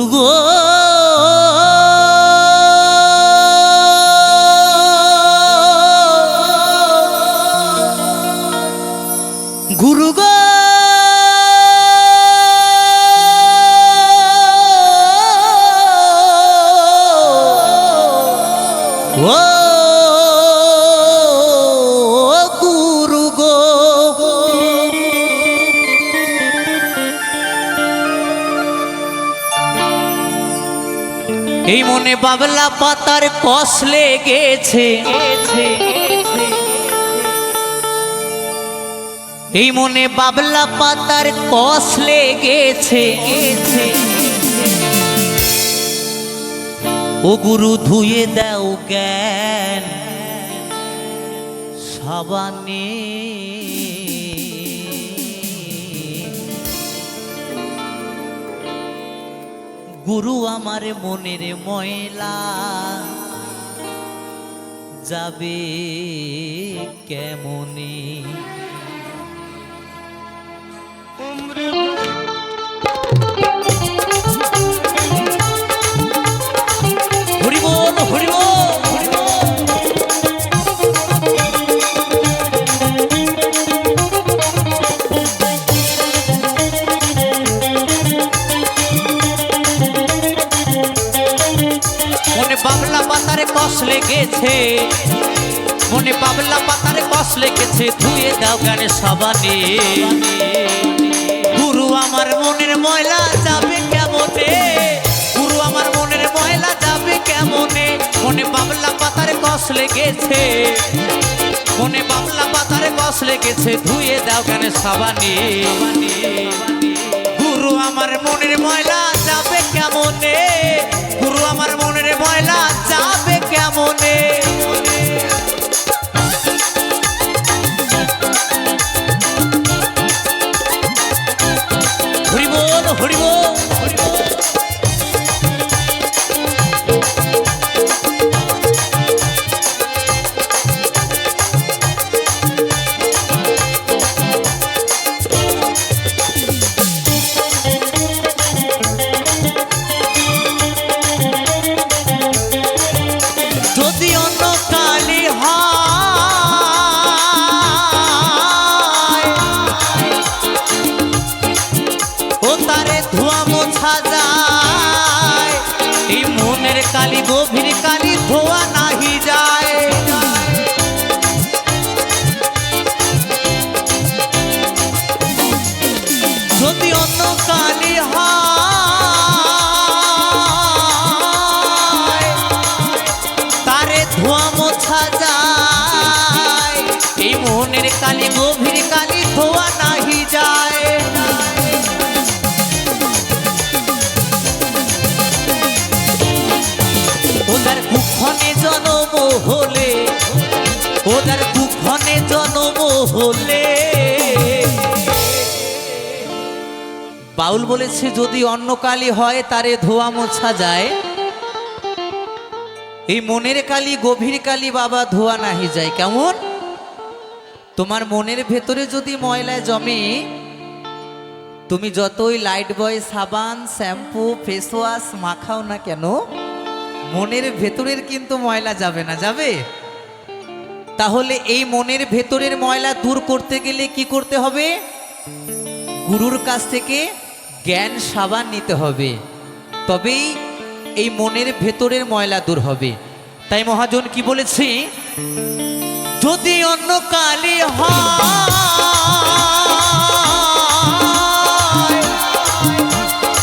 গুরু গো গুরু গো ও গুরু গো এই মনে বাবলা পাতার কষ লেগেছে এই মনে বাবলা পাতার কষ লেগেছে ও গুরু ধুয়ে দাও জ্ঞান সাবানে গুরু আমার মনের ময়লা যাবে কেমনে বাবলা পাতারে কষ লেগেছে মনে বাবলা পাতারে কষ লেগেছে ধুয়ে দাও জ্ঞানে সাবানে গুরু আমার মনের ময়লা যাবে কেমনে গুরু আমার মনের ময়লা যাবে কেমনে মনে বাবলা পাতারে কষ লেগেছে মনে বাবলা পাতারে কষ লেগেছে ধুয়ে দাও জ্ঞানে সাবানে গুরু আমার মনের ময়লা যাবে কেমনে গুরু আমার মনের ময়লা যাবে কেমনে হরি বল হরি বল যদি অন্য কালি হয় ও তারে ধোয়া মোছা যায় এই মনের কালি গভীর কালি ধোয়া নাহি যায় যদি অন্য কালি হয় তারে ধোয়া মোছা যায় এই মনের কালি গভীর কালি ধোয়া নাহি যায় ওদের কুক্ষণে জন্ম হলে ওদের কুক্ষণে জন্ম হলে বাউল বলেছে যদি অন্য কালি হয় তারে ধোয়া মোছা যায় এই মনের কালি গভীর কালি বাবা ধোয়া নাহি যায় কেমন তোমার মনের ভেতরে যদি ময়লা জমে তুমি যতই লাইট বয় সাবান শ্যাম্পু ফেস ওয়াশ মাখাও না কেন মনের ভেতরের কিন্তু ময়লা যাবে না যাবে তাহলে এই মনের ভেতরের ময়লা দূর করতে গেলে কি করতে হবে গুরুর কাছ থেকে জ্ঞান সাবান নিতে হবে তবেই এই মনের ভেতরের ময়লা দূর হবে তাই মহাজন কি বলেছে যদি অন্য কালি হয়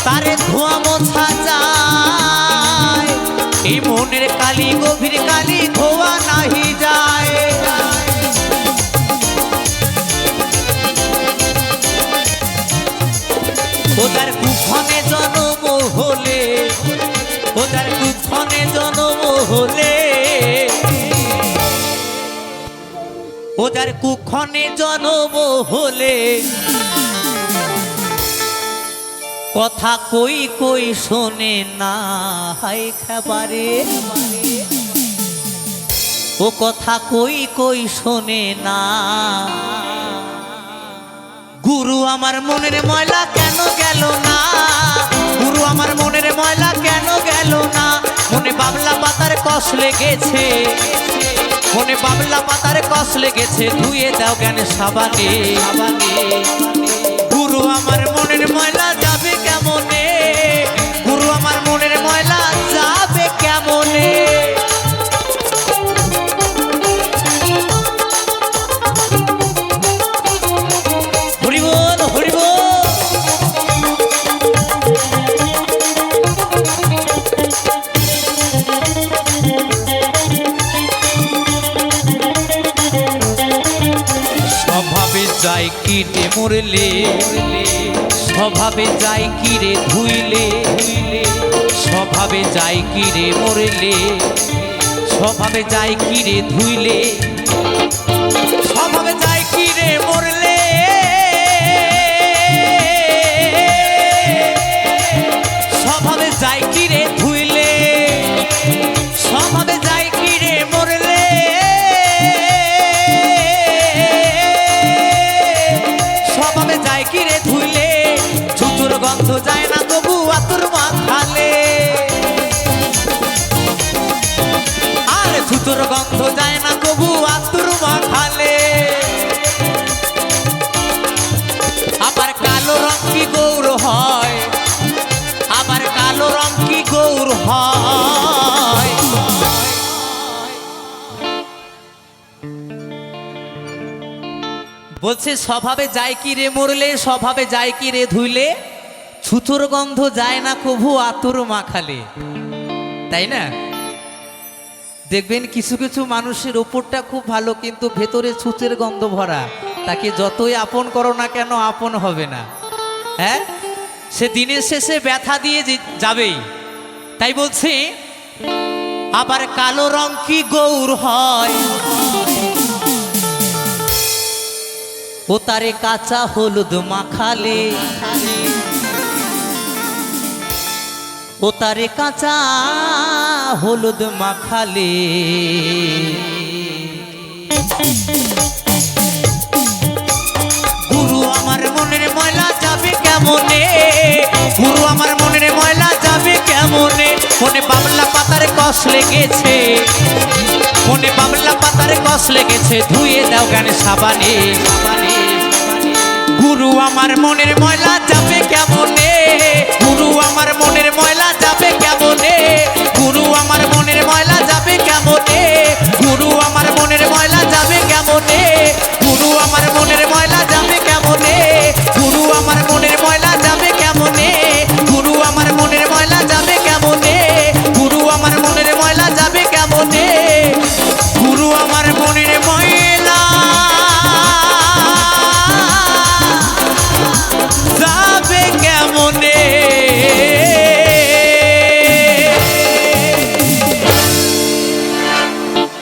তারে ধোয়া মোছা যায় এই মনের কালি গভীর কালি ধোয়া নাহি যায় ওদের কুক্ষণে জন্ম হলে ওদের কুক্ষণে জন্ম হলে ওদের কুক্ষণে জন্ম হলে কথা কই কই শোনে না হাই খাবারে ও কথা কই কই শোনে না গুরু আমার মনের ময়লা কেন গেল না গুরু আমার মনের ময়লা বাবলা পাতার কষ লেগেছে, মনে বাবলা পাতার কষ লেগেছে, ধুয়ে দাও জ্ঞান সাবানে। গুরু আমার মনের ময়লা যাবে কেমনে, গুরু আমার মনের ময়লা যাবে কেমনে। হরিবোল হরিবোল। স্বভাবে যাই কিরে মরলে, স্বভাবে যাই কিরে ধুইলে, স্বভাবে যাই কিরে মরলে, স্বভাবে যাই কিরে ধুইলে, স্বভাবে যাই কিরে মরলে, স্বভাবে যাই কিরে ধুইলে, স্বভাবে যাই কিরে মরলে, স্বভাবে যাই কিরে ধুইলে, ছুতুর গন্ধ যায় না তবু আতুর মাখালে, আর ছুতুর গন্ধ যায় না তবু আতুর মাখালে। আবার কালো রং কি গৌর হয়, আবার কালো রং কি গৌর হয়। বলছে স্বভাবে যায় কি রে মরলে, স্বভাবে যায় কি রে ধুইলে, ছুতুর গন্ধ যায় না কভু আতুর মাখালে। তাই না? দেখবেন কিছু কিছু মানুষের ওপরটা খুব ভালো কিন্তু ভেতরে ছুতের গন্ধ ভরা, তাকে যতই আপন করো না কেন আপন হবে না। হ্যাঁ, সে দিনের শেষে ব্যথা দিয়ে যাবেই। তাই বলছি আবার কালো রং কি গৌর হয়, ও তারে কাঁচা হলুদ মাখালে, ও তারে কাঁচা হলুদ মাখালে। গুরু আমার মনের ময়লা যাবে কেমনে, গুরু আমার মনের ময়লা যাবে কেমনে। মনে বাবলা পাতার কষ লেগেছে, মনে বাবলা পাতার কষ লেগেছে, ধুয়ে দাও জ্ঞান সাবানে। গুরু আমার মনের ময়লা যাবে কেমনে, গুরু আমার মনের ময়লা